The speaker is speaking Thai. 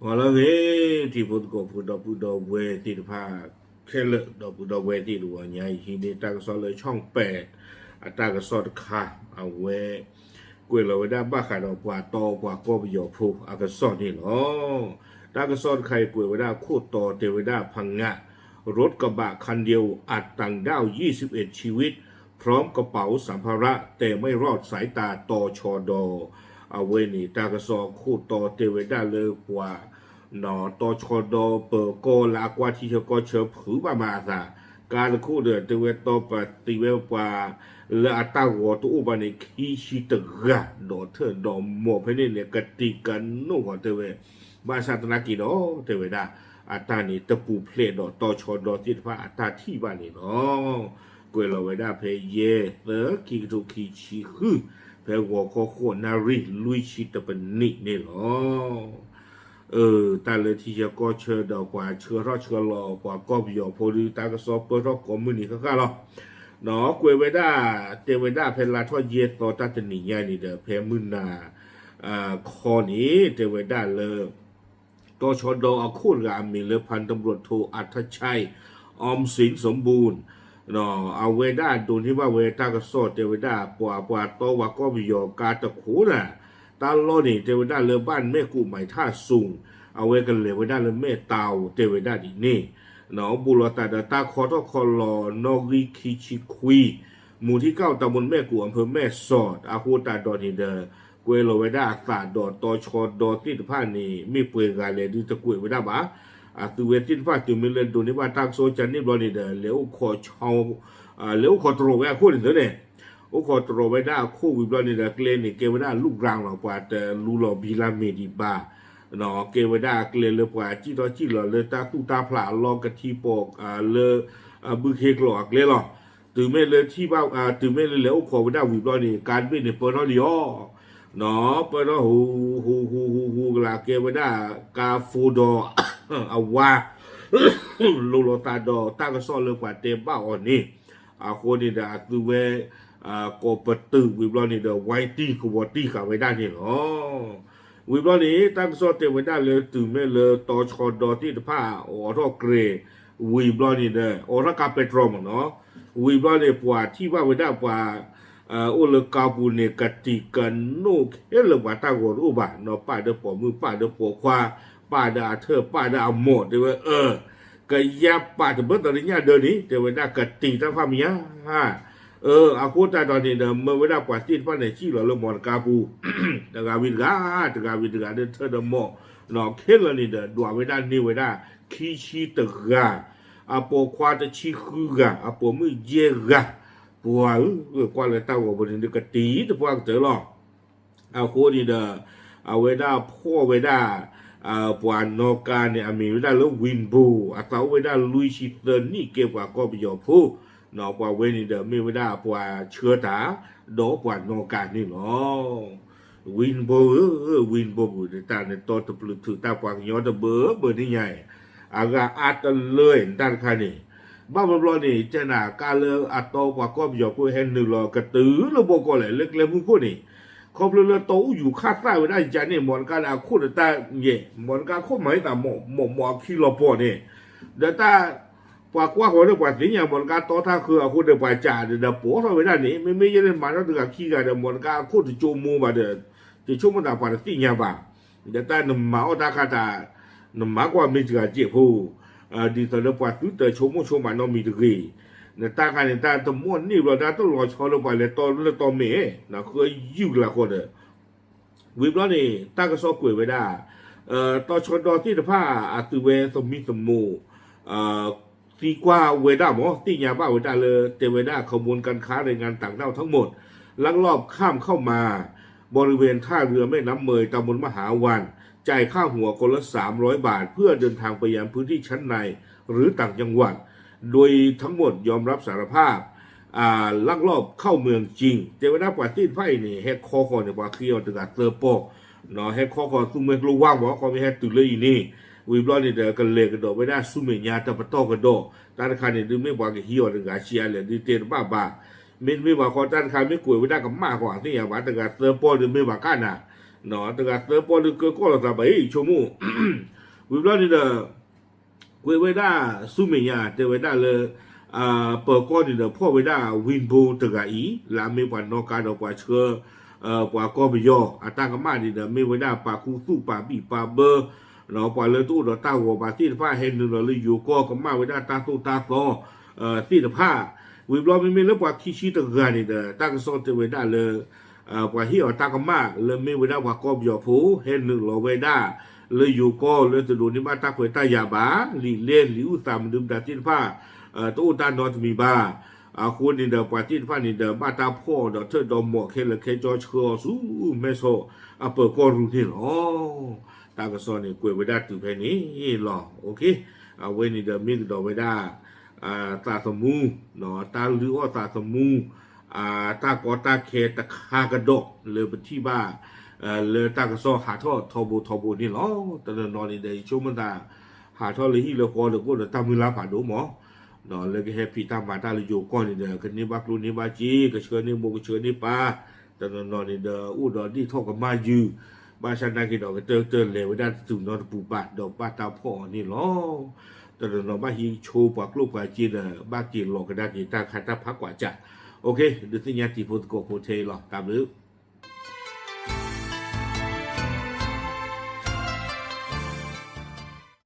ว่าแล้วเฮ้ที่พูดก็พูดเวที่พาแค่เลดอกพูดเวที่ดูว่าใหญ่ทีนี้ตากสอนเลยช่องแปดตากสอนขาเอาเวกวยเราได้บ้าขาดอกกว่าโตกว่าก็ไปยอผู้อากสอนนี่เนาะตากสอนใครกวยไว้ได้โคตรโตเทวดาพังงะรถกระบะคันเดียวอัดต่างด้าว21ชีวิตพร้อมกระเป๋าสัมภาระแต่ไม่รอดสายตาตชดเอาเวนี่ตากสอนโคตรโตเทวดาเลยกว่าเนาะตชดเปิดโกลากว่าที่ก็เชิญผือมาซะการคู่เดือดเทวตปฏิเวปาและอัตาวตัวอุบัติขีชิตกะดอเธอดอมโมเพนี่เนี่ยกติกันนู่นเทวบาสาตนากิโดเทวดาอัตานี่ตะปูเพลดอตชดติดพระอัตาที่บ้านนี่เนาะกวยเราไว้ได้เพเยเตอกิทุกิชิฮึเพหัวโคโคนาริลุยชิตเป็นนิเนี่ยเนาะแต่เลยที่จะก็เชื่อดอกว่าเชื่อรอดเชื่อรอกว่าก็บิโอพอดีตากระสอบเปิดรอกมือนี่ก็หรอเนาะกวยไว้ได้เตไว้ได้เพลาทอดเย็ดต่อตัดหนีใหญ่นี่เด้อเพมือนาคอนี้เตไว้ได้เลยตัวชดเอาคู่รามีเลยพันตำรวจโทอัธชัยอมสินสมบูรณ์เนาะเอาไว้ได้ดูที่ว่าเวตากระสอบเตไว้ได้ปว่าโตว่าก็บิโอกาตะขูน่ะตาโลนี่เทวดาเรือบ้านแม่กูใหม่ท่าสูงเอาไว้กันเลยไว้ได้เลยแม่เตาเทวดาดีนี่เนาะบุรตาตาคอทอคอลอนอริคิชิคุยหมู่ที่9ตำบลแม่กูอำเภอแม่สอดอาคูตาดอนีเดกวยโลไว้ได้ศาสตร์ดอตอชอดอติดผ้านี่ไม่เปลือยกายเลยดูตะกวยไว้ได้บ้าตุเวตินผ้าตุมิเลนตัวนี้ว่าทางโซจันนี่บอนีเดเหลวขอเช่าเหลวขอตรไว้คู่นี่เถอะเนี่ยโอ้ขอตรไว้ได้คู่วิบลอนี่เดเกลนี่เกวได้ลูกรังเรากว่าแต่ลูหล่อบีลาเมดิบาเนาะเกวดาเกลเลยกว่าจีตอจีหล่อเลยตาตุตาพลาลอกะทีปอกเลยบึกเฮกหลอกเลยหรอตื่นไม่เลยที่บ้าตื่นไม่เลยแล้วขอไว้ได้วิบลอนี่การเป็นเนี่ยเปิดเดียวเนาะเปิดฮูกลาเกวดากาฟูดอเอาว่าลูโลตาดอตากระซ้อนเลยกว่าเต็มบ้าอ่อนนี่คนนี่ดาตุเวก็ปตือวิบลอนี่เดไวตี้กูบอตี้ขาไว้ได้นี่หรอวิบลอนี่ตั้งโซเตไว้ได้เลยตื่นไม่เลยตอชอดอที่ผ้าออรอเกรวิบลอนี่เดออรากาเปโตรมเนาะวิบลอนี่ปว่าที่ว่าไว้ได้ปว่าโอเลกาบูเนกติกันโนเอลว่าตากอรูบะเนาะป้าเดปอมือป้าเดปอควาป้าเดอาเธอป้าเดอาหมดเด้ก็ยาป้าจะเบิ่งตอนนี้เดินนี้เดี๋ยวไว้ได้กติทั้งพามีฮะอากูตาตอนนี้เดิมเมื่อเวลากว่าที่พ่อในชีเราเริ่มมอนกาปูตะกาวิดกาเดินเธอเดิมมอเนาะเคลนี่เดินดัวไว้ได้นี่ไว้ได้ขี้ชีตะกาปอควาตะชีคือกาปอมือเยกาปัวกว่าเลยเต้ากับบนนี้กตีตะพวกเจอหรอกอากูนี่เดิมเอาไว้ได้พ่อไว้ได้ปวนนอกการเนี่ยมีไว้ได้แล้ววินบูเต้าไว้ได้ลุยชิเตอร์นี่เก็บกว่าก็ไปยอผู้เนาะปว่าเวนี่เดิมไม่ได้ปว่าเชื้อตาโดปว่านอกการนี่เนาะวินบูแต่ในตัวตะปลุกถือตาปว่างยอดเบอร์นี่ใหญ่อากาอัดเลยด้านข้างนี่บ้าบอลนี่เจ้าหน้าการเลยอัดโตกว่าก็ไปยอผู้เห็นหนึ่งรอกระตือแล้วบอกก็เลยเล็กๆมึงคนนี่ครบเลยโตอยู่คาดใต้ไว้ได้จานนี่หมอนการอาคุดแต่เย่หมอนการคุดหมายแต่หมอขี้ลบปอนี่เดี๋ยวตาปากว่าคนเดียวปากสิ่งอย่างหมอนการโตถ้าคืออาคุดเดียวปากจ่าเดี๋ยวปอเขาไว้ได้นี่ไม่ยังได้มาแล้วถึงกับขี้กันเดี๋ยวหมอนการคุดจะจูมูมาเดี๋ยวจะชุ่มมันตาปากสิ่งอย่างบ้าเดี๋ยวตาหนุ่มหมาตาคาตาหนุ่มหมากว่ามีจะเจ็บหูดีตอนเดียวปากตุ้งแต่ชุ่มมันน้องมีตะกี้เนี่ยตาการเนี่ยตาตะม้วนนี่เราตาต้องรอชอลงไปเลยตอนเมย์นะเคยยุ่งละคนเด้อวิบล้อนี่ตากระสอบกล้วยไว้ได้ตอนชนดอที่ตะผ้าอาตุเวสมิสมูตีกว่าเวด้าหมอตียาบ้าเวด้าเลยเตเวด้าขบวนการค้าแรงงานต่างด้าวทั้งหมดลักลอบข้ามเข้ามาบริเวณท่าเรือแม่น้ำเมยตำบลมหาวันจ่ายค่าหัวคนละ300 บาทเพื่อเดินทางไปยังพื้นที่ชั้นในหรือต่างจังหวัดโดยทั้งหมดยอมรับสารภาพลักลอบเข้าเมืองจริงเจวนาปาตีนไพ่นี่แฮกคอเนี่ยว่าเคียวตึกเตอร์โปเนาะแฮกคอตุ้มเมกลูว่างบอกเขาไม่แฮกตุเลยนี่วิบล้อนี่เดี๋ยวกันเลยกันโดไม่ได้ซุ่มเนียตะปะโตกันโดตานคันเนี่ยดูไม่บอกกับเฮียวตึกเชียเลยดีเตอร์บ้าไม่บอกเขาตานคันไม่กลัวไม่ได้กับมากกว่าที่อย่างว่าตึกเตอร์โปหรือไม่บอกกันนะเนาะตึกเตอร์โปหรือก็เราทำไปชั่วโมง วิบลอนี่เดกวยเวด้าสุเมียเตเวด้าเลยเปิดก้อนนี่เดพ่อเวด้าวินโบตะกาอีลาเมปานนอกาดอกว่าเชื่อปว่าก็ไปย่ออาตากมานี่เดเมเวด้าปาคูสู้ปาบีปาเบอร์เนาะปว่าเลยตู้ดอต้าหัวปาที่ผ้าเห็นนึงเลยอยู่ก็มาเวด้าตาโตตาซอที่ผ้าวิบลอไม่แล้วปว่าคิชิตะกานี่เดตากซอเตเวด้าเลยปว่าเฮียตากมาเลยเมเวด้าว่าก็ย่อผู้เห็นนึงโลเวด้าเลยอยู่ก็เลยจะดูนี่มาตาเขยตายาบาลีเล่นลิวสามดื่มดาที่ผ้าตู้ตานอนมีบ้าคุณนี่เดปาที่ฟ้านี่เดบ้าตาพ่อเดเธอดอมหมอกเคลเคจอเชื่อสู้ไม่โซเปิดก็รู้ที่หรอตากระสอนนี่กวยไว้ได้ถึงแค่นี้หรอโอเคเวนี่เดมิกดอไว้ได้ตาสมูเนาะตาหรือว่าตาสมูตากอตาเคตะคากระดกเลยไปที่บ้าเลยตากระสอหาทอทอบูนี่หรอตอนนอนนี่เดช่วงมันตาหาทอเลยที่เราพอเลยก็เลยตามือลาผ่านดูหมอเนาะเลยก็แฮปปี้ตามมาตาเลยอยู่ก้อนนี่เด้อคันนี้บักรุ่นนี้บาจีก็เชิญนี่โมก็เชิญนี่ป้าแต่นอนนี่เด้ออู้ดอกที่ทอกับมาอยู่บ้านฉันได้กี่ดอกก็เติร์เลยไว้ด้านถึงนอนปูบาดดอกป้าตาพ่อนี่หรอแต่นอนบ้านฮีโชว์ปากลูกปากจีนบ้านจีนหลอกกันได้กี่ตาคันตาพักกว่าจ้ะโอเคเดี๋ยวที่ยาตีพุทธโกโพเทหรอตามหรือ